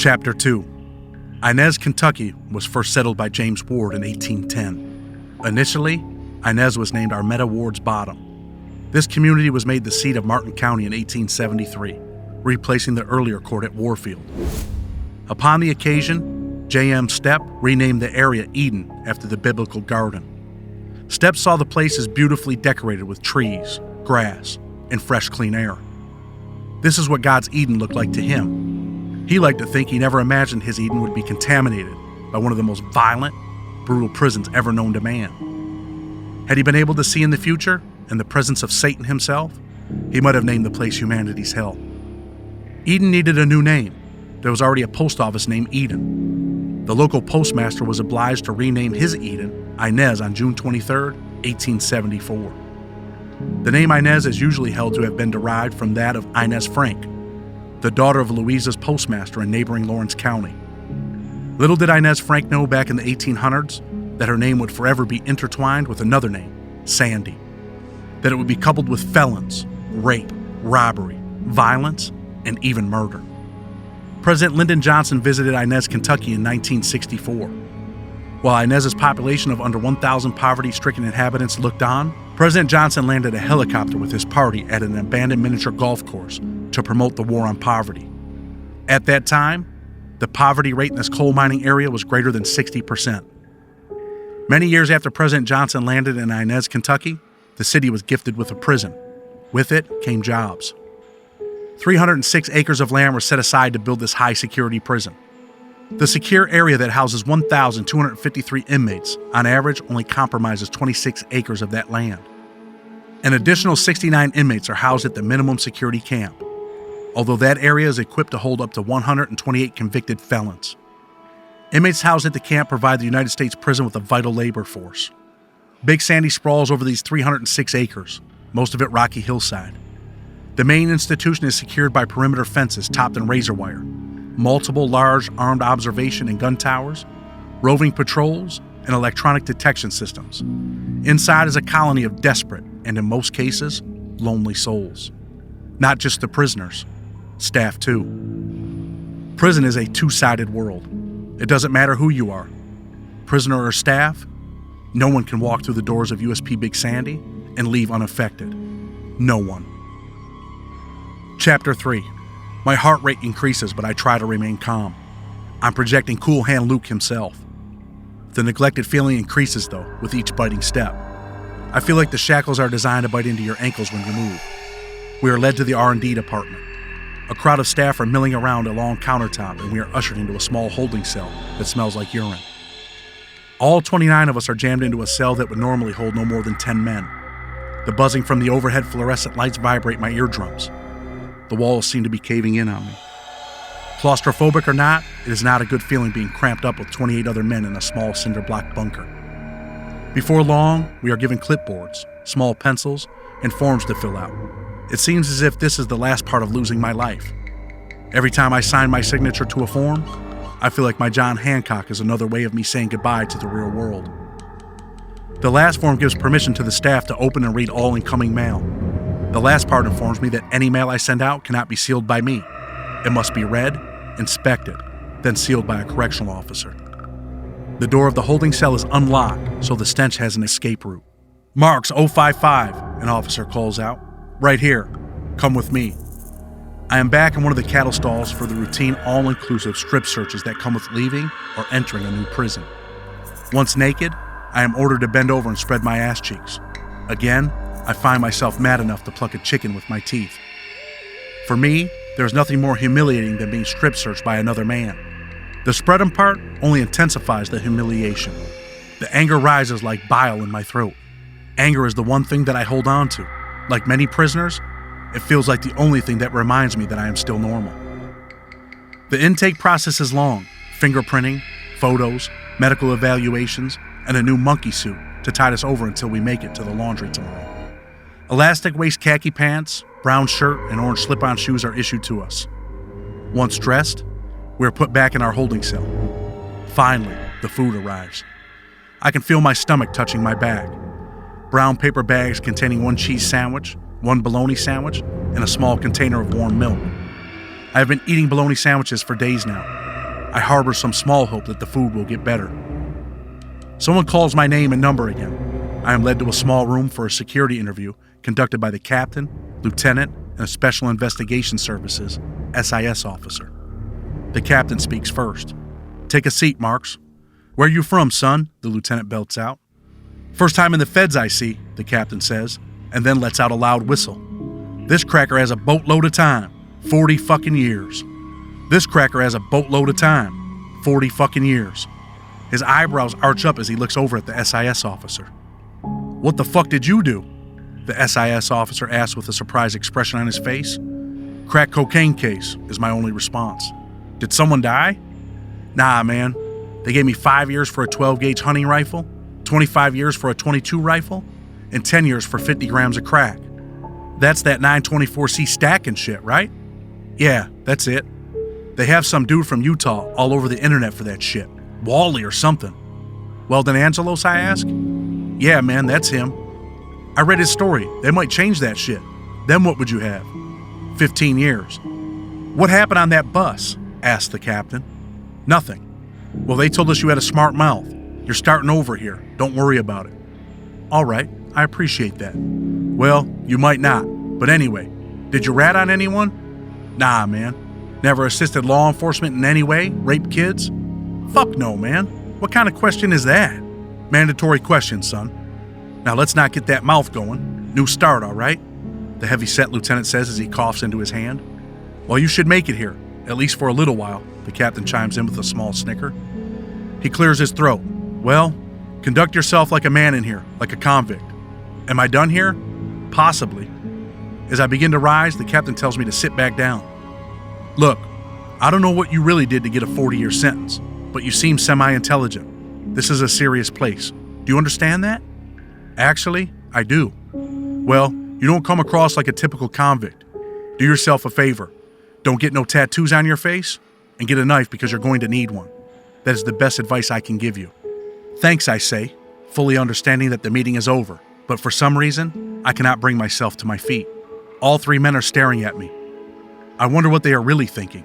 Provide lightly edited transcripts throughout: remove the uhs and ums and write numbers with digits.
Chapter 2. Inez, Kentucky was first settled by James Ward in 1810. Initially, Inez was named Armetta Ward's Bottom. This community was made the seat of Martin County in 1873, replacing the earlier court at Warfield. Upon the occasion, J.M. Stepp renamed the area Eden after the biblical garden. Stepp saw the place as beautifully decorated with trees, grass, and fresh, clean air. This is what God's Eden looked like to him. He liked to think he never imagined his Eden would be contaminated by one of the most violent, brutal prisons ever known to man. Had he been able to see in the future, in the presence of Satan himself, he might have named the place humanity's hell. Eden needed a new name. There was already a post office named Eden. The local postmaster was obliged to rename his Eden Inez on June 23, 1874. The name Inez is usually held to have been derived from that of Inez Frank, the daughter of Louisa's postmaster in neighboring Lawrence County. Little did Inez Frank know back in the 1800s that her name would forever be intertwined with another name, Sandy, that it would be coupled with felons, rape, robbery, violence, and even murder. President Lyndon Johnson visited Inez, Kentucky in 1964. While Inez's population of under 1,000 poverty-stricken inhabitants looked on, President Johnson landed a helicopter with his party at an abandoned miniature golf course to promote the war on poverty. At that time, the poverty rate in this coal mining area was greater than 60%. Many years after President Johnson landed in Inez, Kentucky, the city was gifted with a prison. With it came jobs. 306 acres of land were set aside to build this high-security prison. The secure area that houses 1,253 inmates, on average, only compromises 26 acres of that land. An additional 69 inmates are housed at the minimum security camp, although that area is equipped to hold up to 128 convicted felons. Inmates housed at the camp provide the United States prison with a vital labor force. Big Sandy sprawls over these 306 acres, most of it rocky hillside. The main institution is secured by perimeter fences topped in razor wire, multiple large armed observation and gun towers, roving patrols, and electronic detection systems. Inside is a colony of desperate, and in most cases, lonely souls. Not just the prisoners, staff too. Prison is a two-sided world. It doesn't matter who you are, prisoner or staff, no one can walk through the doors of USP Big Sandy and leave unaffected. No one. Chapter 3. My heart rate increases, but I try to remain calm. I'm projecting Cool Hand Luke himself. The neglected feeling increases, though, with each biting step. I feel like the shackles are designed to bite into your ankles when you move. We are led to the R&D department. A crowd of staff are milling around a long countertop, and we are ushered into a small holding cell that smells like urine. All 29 of us are jammed into a cell that would normally hold no more than 10 men. The buzzing from the overhead fluorescent lights vibrate my eardrums. The walls seem to be caving in on me. Claustrophobic or not, it is not a good feeling being cramped up with 28 other men in a small cinder block bunker. Before long, we are given clipboards, small pencils, and forms to fill out. It seems as if this is the last part of losing my life. Every time I sign my signature to a form, I feel like my John Hancock is another way of me saying goodbye to the real world. The last form gives permission to the staff to open and read all incoming mail. The last part informs me that any mail I send out cannot be sealed by me. It must be read, inspected, then sealed by a correctional officer. The door of the holding cell is unlocked, so the stench has an escape route. "Marks 055, an officer calls out. "Right here. Come with me." I am back in one of the cattle stalls for the routine all-inclusive strip searches that come with leaving or entering a new prison. Once naked, I am ordered to bend over and spread my ass cheeks. Again, I find myself mad enough to pluck a chicken with my teeth. For me, there is nothing more humiliating than being strip searched by another man. The spread'em part only intensifies the humiliation. The anger rises like bile in my throat. Anger is the one thing that I hold on to. Like many prisoners, it feels like the only thing that reminds me that I am still normal. The intake process is long: fingerprinting, photos, medical evaluations, and a new monkey suit to tide us over until we make it to the laundry tomorrow. Elastic waist khaki pants, brown shirt, and orange slip-on shoes are issued to us. Once dressed, we are put back in our holding cell. Finally, the food arrives. I can feel my stomach touching my bag. Brown paper bags containing one cheese sandwich, one bologna sandwich, and a small container of warm milk. I have been eating bologna sandwiches for days now. I harbor some small hope that the food will get better. Someone calls my name and number again. I am led to a small room for a security interview conducted by the captain, lieutenant, and a Special Investigation Services, SIS officer. The captain speaks first. "Take a seat, Marks." "Where you from, son?" the lieutenant belts out. "First time in the feds, I see," the captain says, and then lets out a loud whistle. "This cracker has a boatload of time, 40 fucking years. This cracker has a boatload of time, 40 fucking years." His eyebrows arch up as he looks over at the SIS officer. "What the fuck did you do?" the SIS officer asks with a surprised expression on his face. "Crack cocaine case," is my only response. "Did someone die?" "Nah, man. They gave me 5 years for a 12-gauge hunting rifle, 25 years for a 22 rifle, and 10 years for 50 grams of crack. That's that 924C stack and shit, right?" "Yeah, that's it. They have some dude from Utah all over the internet for that shit. Wally or something." "Weldon Angelos," I ask. "Yeah, man, that's him. I read his story. They might change that shit. Then what would you have?" 15 years. "What happened on that bus?" asked the captain. "Nothing." "Well, they told us you had a smart mouth. You're starting over here. Don't worry about it." "All right, I appreciate that." "Well, you might not. But anyway, did you rat on anyone?" "Nah, man. Never assisted law enforcement in any way? Raped kids?" "Fuck no, man. What kind of question is that?" "Mandatory question, son. Now let's not get that mouth going. New start, all right?" the heavy-set lieutenant says as he coughs into his hand. "Well, you should make it here, at least for a little while," the captain chimes in with a small snicker. He clears his throat. "Well, conduct yourself like a man in here, like a convict." "Am I done here?" "Possibly." As I begin to rise, the captain tells me to sit back down. "Look, I don't know what you really did to get a 40-year sentence, but you seem semi-intelligent. This is a serious place. Do you understand that?" "Actually, I do." "Well, you don't come across like a typical convict. Do yourself a favor. Don't get no tattoos on your face, and get a knife because you're going to need one. That is the best advice I can give you." "Thanks," I say, fully understanding that the meeting is over, but for some reason, I cannot bring myself to my feet. All three men are staring at me. I wonder what they are really thinking.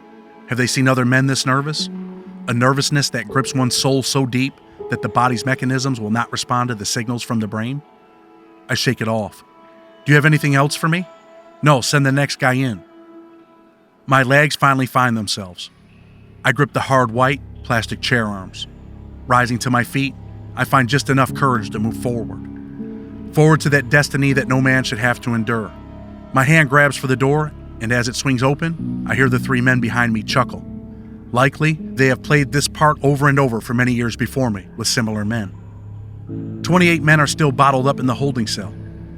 Have they seen other men this nervous? A nervousness that grips one's soul so deep that the body's mechanisms will not respond to the signals from the brain? I shake it off. "Do you have anything else for me?" "No, send the next guy in." My legs finally find themselves. I grip the hard white, plastic chair arms. Rising to my feet, I find just enough courage to move forward. Forward to that destiny that no man should have to endure. My hand grabs for the door, and as it swings open, I hear the three men behind me chuckle. Likely, they have played this part over and over for many years before me, with similar men. 28 men are still bottled up in the holding cell.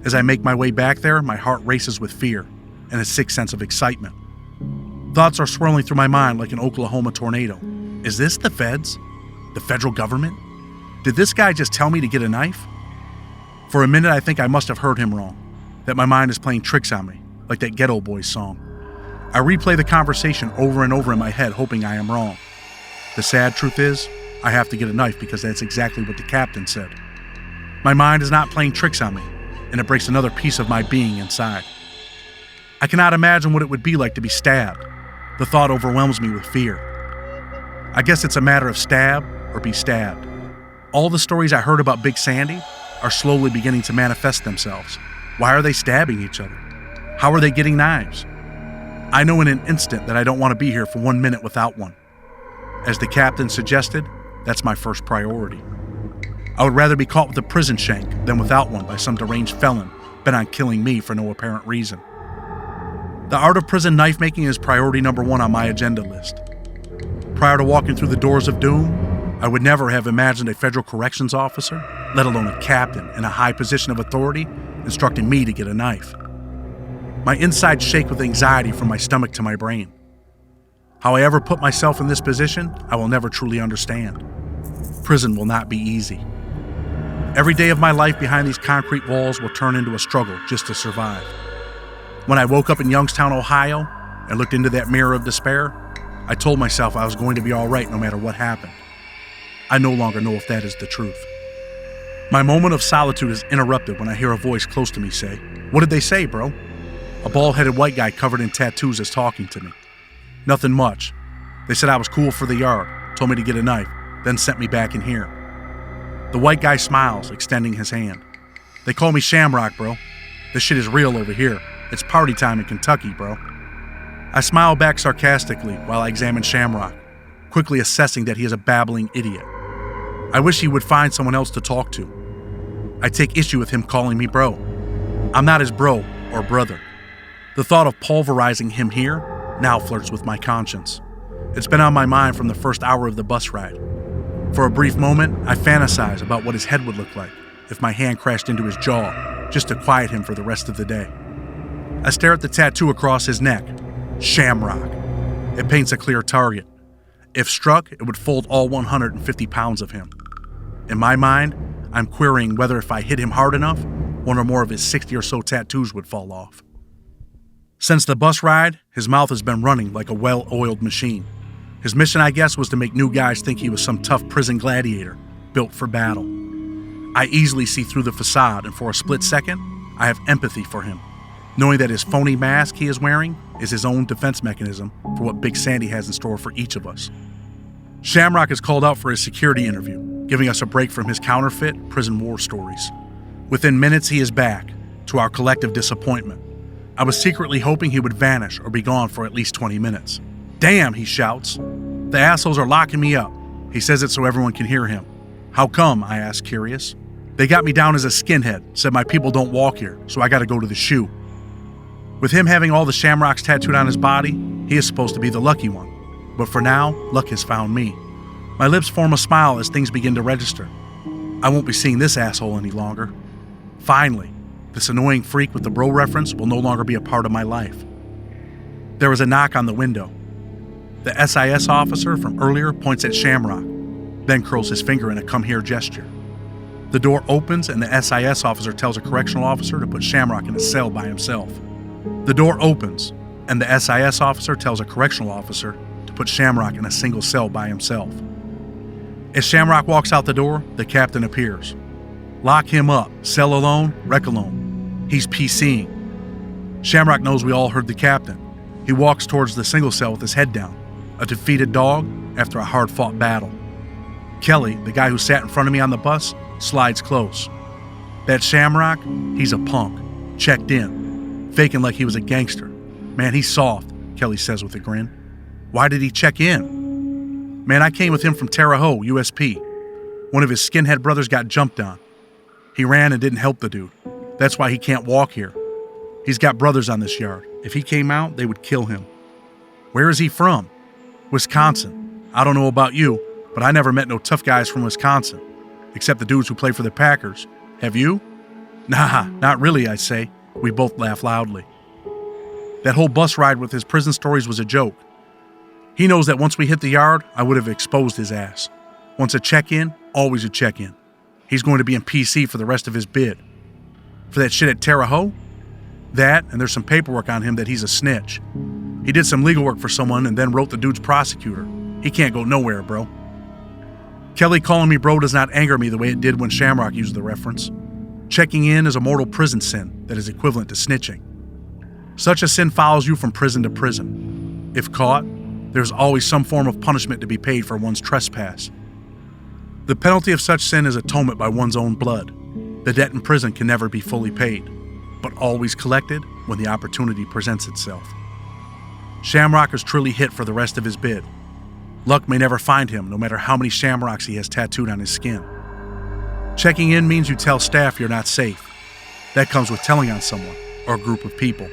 As I make my way back there, my heart races with fear and a sick sense of excitement. Thoughts are swirling through my mind like an Oklahoma tornado. Is this the feds? The federal government? Did this guy just tell me to get a knife? For a minute, I think I must have heard him wrong, that my mind is playing tricks on me, like that Ghetto Boys song. I replay the conversation over and over in my head, hoping I am wrong. The sad truth is, I have to get a knife because that's exactly what the captain said. My mind is not playing tricks on me, and it breaks another piece of my being inside. I cannot imagine what it would be like to be stabbed. The thought overwhelms me with fear. I guess it's a matter of stab or be stabbed. All the stories I heard about Big Sandy are slowly beginning to manifest themselves. Why are they stabbing each other? How are they getting knives? I know in an instant that I don't want to be here for 1 minute without one. As the captain suggested, that's my first priority. I would rather be caught with a prison shank than without one by some deranged felon bent on killing me for no apparent reason. The art of prison knife making is priority number 1 on my agenda list. Prior to walking through the doors of doom, I would never have imagined a federal corrections officer, let alone a captain in a high position of authority, instructing me to get a knife. My insides shake with anxiety from my stomach to my brain. How I ever put myself in this position, I will never truly understand. Prison will not be easy. Every day of my life behind these concrete walls will turn into a struggle just to survive. When I woke up in Youngstown, Ohio, and looked into that mirror of despair, I told myself I was going to be all right no matter what happened. I no longer know if that is the truth. My moment of solitude is interrupted when I hear a voice close to me say, "What did they say, bro?" A bald-headed white guy covered in tattoos is talking to me. "Nothing much. They said I was cool for the yard. told me to get a knife, then sent me back in here. The white guy smiles, extending his hand. They call me Shamrock, bro. This shit is real over here. It's party time in Kentucky, bro. I smile back sarcastically while I examine Shamrock, quickly assessing that he is a babbling idiot. I wish he would find someone else to talk to. I take issue with him calling me bro. I'm not his bro or brother. The thought of pulverizing him here now flirts with my conscience. It's been on my mind from the first hour of the bus ride. For a brief moment, I fantasize about what his head would look like if my hand crashed into his jaw, just to quiet him for the rest of the day. I stare at the tattoo across his neck. Shamrock. It paints a clear target. If struck, it would fold all 150 pounds of him. In my mind, I'm querying whether if I hit him hard enough, one or more of his 60 or so tattoos would fall off. Since the bus ride, his mouth has been running like a well-oiled machine. His mission, I guess, was to make new guys think he was some tough prison gladiator, built for battle. I easily see through the facade, and for a split second, I have empathy for him, knowing that his phony mask he is wearing is his own defense mechanism for what Big Sandy has in store for each of us. Shamrock is called out for his security interview, giving us a break from his counterfeit prison war stories. Within minutes, he is back, to our collective disappointment. I was secretly hoping he would vanish or be gone for at least 20 minutes. Damn, he shouts. The assholes are locking me up. He says it so everyone can hear him. How come? I ask, curious. They got me down as a skinhead, said my people don't walk here, so I gotta go to the shoe. With him having all the shamrocks tattooed on his body, he is supposed to be the lucky one. But for now, luck has found me. My lips form a smile as things begin to register. I won't be seeing this asshole any longer. Finally, this annoying freak with the bro reference will no longer be a part of my life. There is a knock on the window. The SIS officer from earlier points at Shamrock, then curls his finger in a come here gesture. The door opens and the SIS officer tells a correctional officer to put Shamrock in a cell by himself. The door opens and the SIS officer tells a correctional officer to put Shamrock in a single cell by himself. As Shamrock walks out the door, the captain appears. Lock him up, cell alone, wreck alone. He's PCing. Shamrock knows we all heard the captain. He walks towards the single cell with his head down, a defeated dog after a hard-fought battle. Kelly, the guy who sat in front of me on the bus, slides close. That Shamrock, he's a punk, checked in, faking like he was a gangster. Man, he's soft, Kelly says with a grin. Why did he check in? Man, I came with him from Terre Haute, USP. One of his skinhead brothers got jumped on. He ran and didn't help the dude. That's why he can't walk here. He's got brothers on this yard. If he came out, they would kill him. Where is he from? Wisconsin. I don't know about you, but I never met no tough guys from Wisconsin, except the dudes who play for the Packers. Have you? Nah, not really, I say. We both laugh loudly. That whole bus ride with his prison stories was a joke. He knows that once we hit the yard, I would have exposed his ass. Once a check-in, always a check-in. He's going to be in PC for the rest of his bid. For that shit at Terre Haute? That, and there's some paperwork on him that he's a snitch. He did some legal work for someone and then wrote the dude's prosecutor. He can't go nowhere, bro. Kelly calling me bro does not anger me the way it did when Shamrock used the reference. Checking in is a mortal prison sin that is equivalent to snitching. Such a sin follows you from prison to prison. If caught, there's always some form of punishment to be paid for one's trespass. The penalty of such sin is atonement by one's own blood. The debt in prison can never be fully paid, but always collected when the opportunity presents itself. Shamrock is truly hit for the rest of his bid. Luck may never find him, no matter how many shamrocks he has tattooed on his skin. Checking in means you tell staff you're not safe. That comes with telling on someone or a group of people.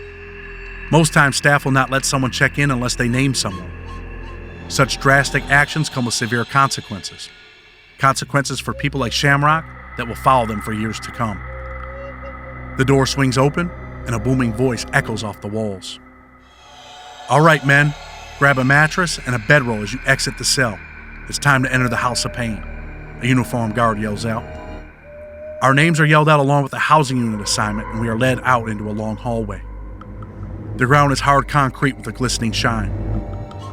Most times, staff will not let someone check in unless they name someone. Such drastic actions come with severe consequences. Consequences for people like Shamrock that will follow them for years to come. The door swings open, and a booming voice echoes off the walls. All right, men, grab a mattress and a bedroll as you exit the cell. It's time to enter the House of Pain, a uniformed guard yells out. Our names are yelled out along with the housing unit assignment, and we are led out into a long hallway. The ground is hard concrete with a glistening shine.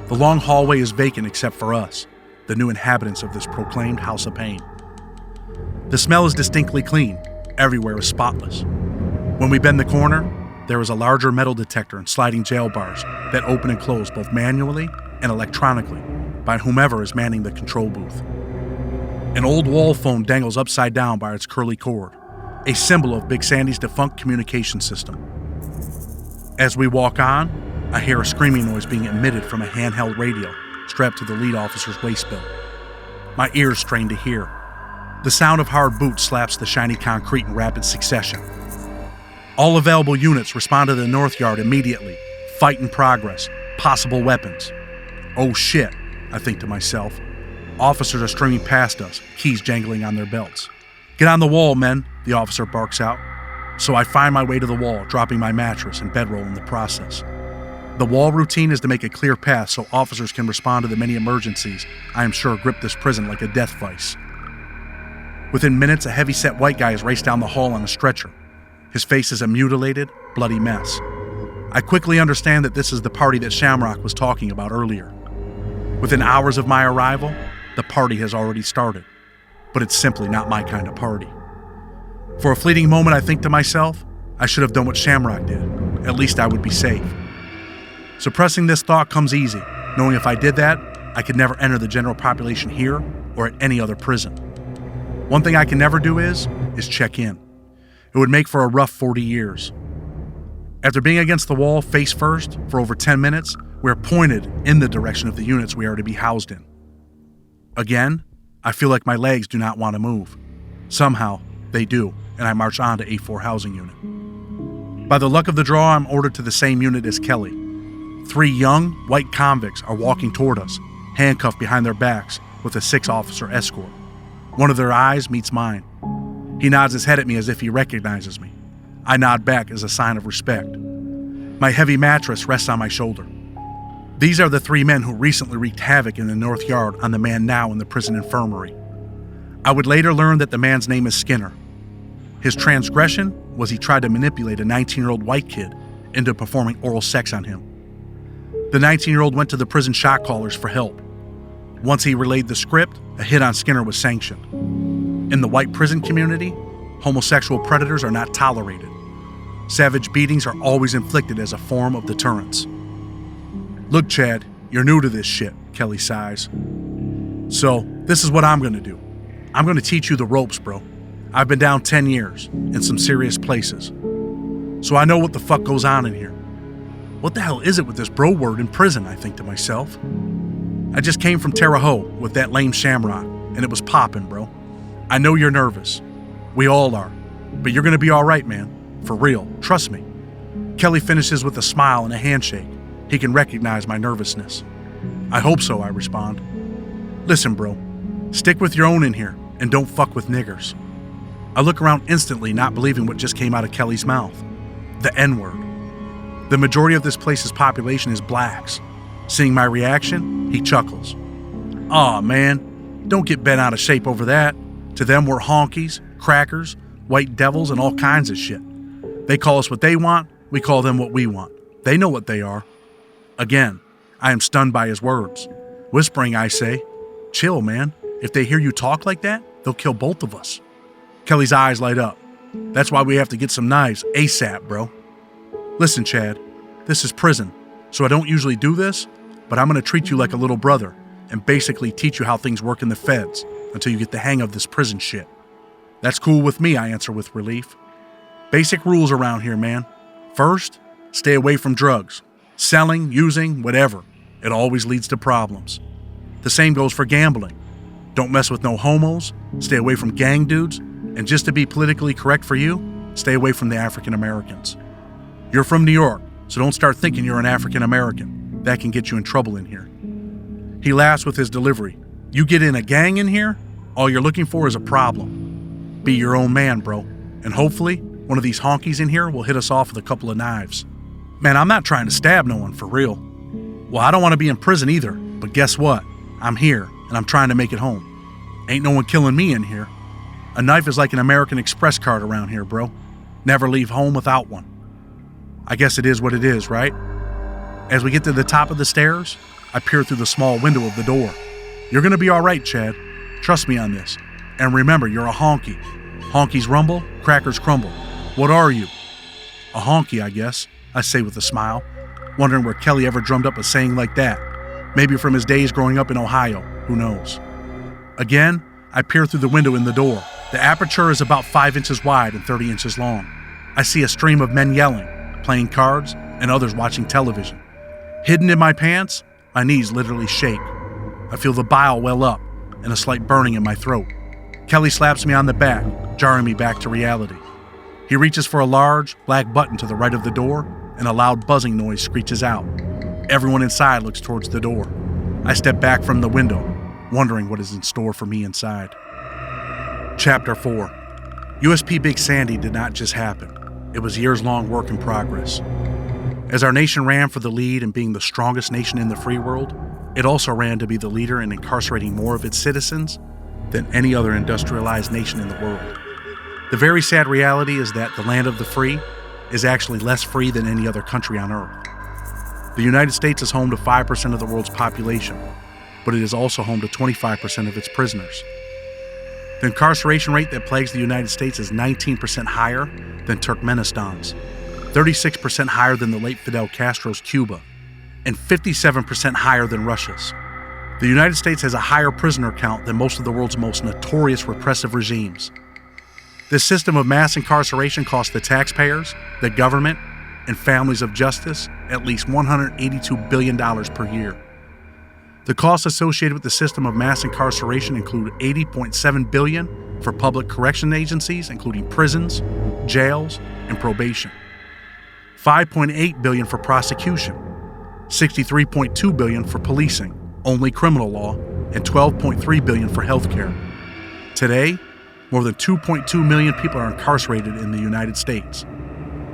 The long hallway is vacant except for us, the new inhabitants of this proclaimed House of Pain. The smell is distinctly clean. Everywhere is spotless. When we bend the corner, there is a larger metal detector and sliding jail bars that open and close both manually and electronically. by whomever is manning the control booth. An old wall phone dangles upside down by its curly cord, a symbol of Big Sandy's defunct communication system. As we walk on, I hear a screaming noise being emitted from a handheld radio strapped to the lead officer's waist belt. My ears strain to hear. The sound of hard boots slaps the shiny concrete in rapid succession. All available units respond to the North Yard immediately. Fight in progress. Possible weapons. Oh shit, I think to myself. Officers are streaming past us, keys jangling on their belts. Get on the wall, men, the officer barks out. So I find my way to the wall, dropping my mattress and bedroll in the process. The wall routine is to make a clear path so officers can respond to the many emergencies I am sure grip this prison like a death vice. Within minutes, a heavy-set white guy is raced down the hall on a stretcher. His face is a mutilated, bloody mess. I quickly understand that this is the party that Shamrock was talking about earlier. Within hours of my arrival, the party has already started, but it's simply not my kind of party. For a fleeting moment, I think to myself, I should have done what Shamrock did. At least I would be safe. Suppressing this thought comes easy, knowing if I did that, I could never enter the general population here or at any other prison. One thing I can never do is check in. It would make for a rough 40 years. After being against the wall face first for over 10 minutes, we're pointed in the direction of the units we are to be housed in. Again, I feel like my legs do not want to move. Somehow, they do, and I march on to A4 housing unit. By the luck of the draw, I'm ordered to the same unit as Kelly. 3 young, white convicts are walking toward us, handcuffed behind their backs with a 6-officer escort. One of their eyes meets mine. He nods his head at me as if he recognizes me. I nod back as a sign of respect. My heavy mattress rests on my shoulder. These are the 3 men who recently wreaked havoc in the North Yard on the man now in the prison infirmary. I would later learn that the man's name is Skinner. His transgression was he tried to manipulate a 19-year-old white kid into performing oral sex on him. The 19-year-old went to the prison shot callers for help. Once he relayed the script, a hit on Skinner was sanctioned. In the white prison community, homosexual predators are not tolerated. Savage beatings are always inflicted as a form of deterrence. Look, Chad, you're new to this shit, Kelly sighs. So, this is what I'm gonna do. I'm gonna teach you the ropes, bro. I've been down 10 years, in some serious places. So I know what the fuck goes on in here. What the hell is it with this bro word in prison, I think to myself. I just came from Terre Haute with that lame Shamrock, and it was poppin', bro. I know you're nervous. We all are. But you're gonna be alright, man. For real. Trust me. Kelly finishes with a smile and a handshake. He can recognize my nervousness. I hope so, I respond. Listen, bro. Stick with your own in here, and don't fuck with niggers. I look around instantly, not believing what just came out of Kelly's mouth. The N-word. The majority of this place's population is blacks. Seeing my reaction, he chuckles. Aw, man, don't get bent out of shape over that. To them, we're honkies, crackers, white devils, and all kinds of shit. They call us what they want, we call them what we want. They know what they are. Again, I am stunned by his words. Whispering, I say, chill, man. If they hear you talk like that, they'll kill both of us. Kelly's eyes light up. That's why we have to get some knives ASAP, bro. Listen, Chad, this is prison, so I don't usually do this, but I'm going to treat you like a little brother and basically teach you how things work in the feds until you get the hang of this prison shit. That's cool with me, I answer with relief. Basic rules around here, man. First, stay away from drugs. Selling, using, whatever. It always leads to problems. The same goes for gambling. Don't mess with no homos, stay away from gang dudes, and just to be politically correct for you, stay away from the African Americans. You're from New York, so don't start thinking you're an African American. That can get you in trouble in here. He laughs with his delivery. You get in a gang in here, all you're looking for is a problem. Be your own man, bro, and hopefully one of these honkies in here will hit us off with a couple of knives. Man, I'm not trying to stab no one for real. Well, I don't want to be in prison either, but guess what? I'm here, and I'm trying to make it home. Ain't no one killing me in here. A knife is like an American Express card around here, bro. Never leave home without one. I guess it is what it is, right? As we get to the top of the stairs, I peer through the small window of the door. You're gonna be alright, Chad. Trust me on this. And remember, you're a honky. Honkies rumble, crackers crumble. What are you? A honky, I guess, I say with a smile, wondering where Kelly ever drummed up a saying like that. Maybe from his days growing up in Ohio, who knows. Again, I peer through the window in the door. The aperture is about 5 inches wide and 30 inches long. I see a stream of men yelling, playing cards, and others watching television. Hidden in my pants, my knees literally shake. I feel the bile well up and a slight burning in my throat. Kelly slaps me on the back, jarring me back to reality. He reaches for a large, black button to the right of the door, and a loud buzzing noise screeches out. Everyone inside looks towards the door. I step back from the window, wondering what is in store for me inside. Chapter 4. USP Big Sandy did not just happen. It was years-long work in progress. As our nation ran for the lead in being the strongest nation in the free world, it also ran to be the leader in incarcerating more of its citizens than any other industrialized nation in the world. The very sad reality is that the land of the free is actually less free than any other country on earth. The United States is home to 5% of the world's population, but it is also home to 25% of its prisoners. The incarceration rate that plagues the United States is 19% higher than Turkmenistan's, 36% higher than the late Fidel Castro's Cuba, and 57% higher than Russia's. The United States has a higher prisoner count than most of the world's most notorious repressive regimes. This system of mass incarceration costs the taxpayers, the government, and families of justice at least $182 billion per year. The costs associated with the system of mass incarceration include $80.7 billion for public correction agencies, including prisons, jails, and probation, $5.8 billion for prosecution, $63.2 billion for policing, only criminal law, and $12.3 billion for healthcare. Today, more than 2.2 million people are incarcerated in the United States.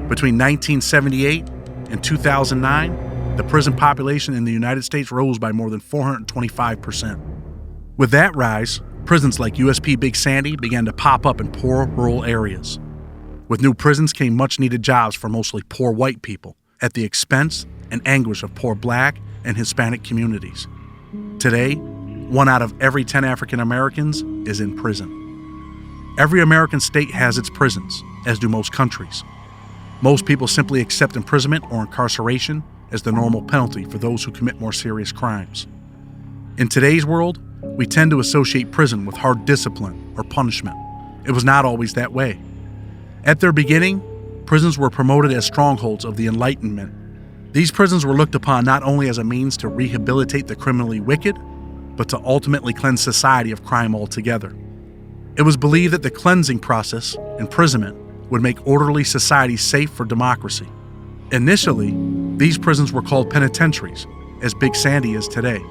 Between 1978 and 2009, the prison population in the United States rose by more than 425%. With that rise, prisons like USP Big Sandy began to pop up in poor rural areas. With new prisons came much-needed jobs for mostly poor white people, at the expense and anguish of poor Black and Hispanic communities. Today, 1 out of every 10 African Americans is in prison. Every American state has its prisons, as do most countries. Most people simply accept imprisonment or incarceration as the normal penalty for those who commit more serious crimes. In today's world, we tend to associate prison with hard discipline or punishment. It was not always that way. At their beginning, prisons were promoted as strongholds of the Enlightenment. These prisons were looked upon not only as a means to rehabilitate the criminally wicked, but to ultimately cleanse society of crime altogether. It was believed that the cleansing process, imprisonment, would make orderly society safe for democracy. Initially, these prisons were called penitentiaries, as Big Sandy is today.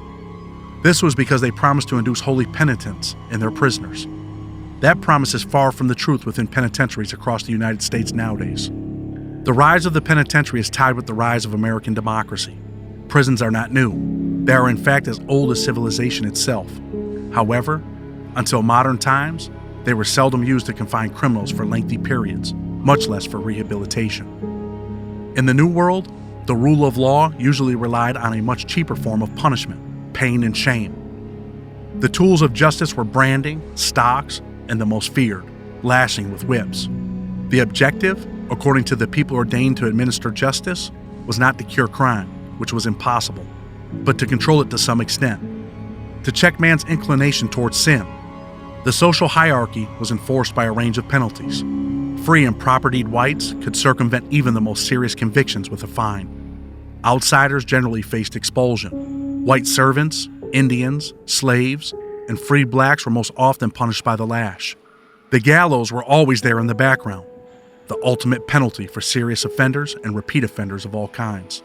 This was because they promised to induce holy penitence in their prisoners. That promise is far from the truth within penitentiaries across the United States nowadays. The rise of the penitentiary is tied with the rise of American democracy. Prisons are not new. They are in fact as old as civilization itself. However, until modern times, they were seldom used to confine criminals for lengthy periods, much less for rehabilitation. In the New World, the rule of law usually relied on a much cheaper form of punishment, pain and shame. The tools of justice were branding, stocks, and the most feared, lashing with whips. The objective, according to the people ordained to administer justice, was not to cure crime, which was impossible, but to control it to some extent, to check man's inclination towards sin. The social hierarchy was enforced by a range of penalties. Free and propertied whites could circumvent even the most serious convictions with a fine. Outsiders generally faced expulsion. White servants, Indians, slaves, and freed blacks were most often punished by the lash. The gallows were always there in the background, the ultimate penalty for serious offenders and repeat offenders of all kinds.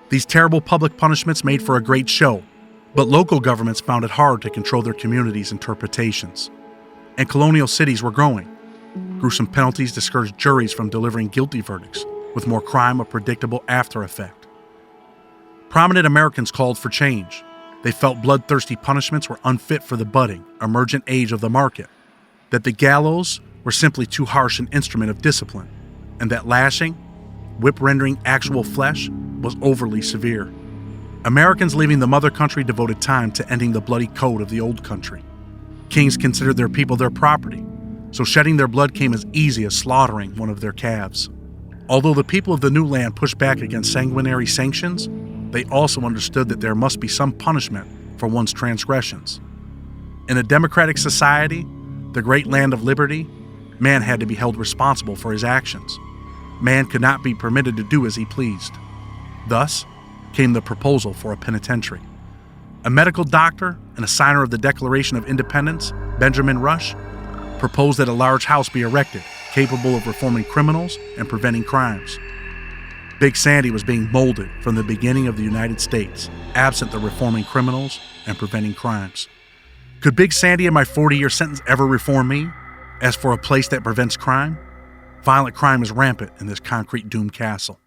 These terrible public punishments made for a great show, but local governments found it hard to control their communities' interpretations. And colonial cities were growing. Gruesome penalties discouraged juries from delivering guilty verdicts, with more crime a predictable after effect. Prominent Americans called for change. They felt bloodthirsty punishments were unfit for the budding, emergent age of the market, that the gallows were simply too harsh an instrument of discipline, and that lashing, whip-rendering actual flesh, was overly severe. Americans leaving the mother country devoted time to ending the bloody code of the old country. Kings considered their people their property, so shedding their blood came as easy as slaughtering one of their calves. Although the people of the new land pushed back against sanguinary sanctions, they also understood that there must be some punishment for one's transgressions. In a democratic society, the great land of liberty, man had to be held responsible for his actions. Man could not be permitted to do as he pleased. Thus came the proposal for a penitentiary. A medical doctor and a signer of the Declaration of Independence, Benjamin Rush, proposed that a large house be erected capable of reforming criminals and preventing crimes. Big Sandy was being molded from the beginning of the United States, absent the reforming criminals and preventing crimes. Could Big Sandy and my 40-year sentence ever reform me? As for a place that prevents crime, violent crime is rampant in this concrete doomed castle.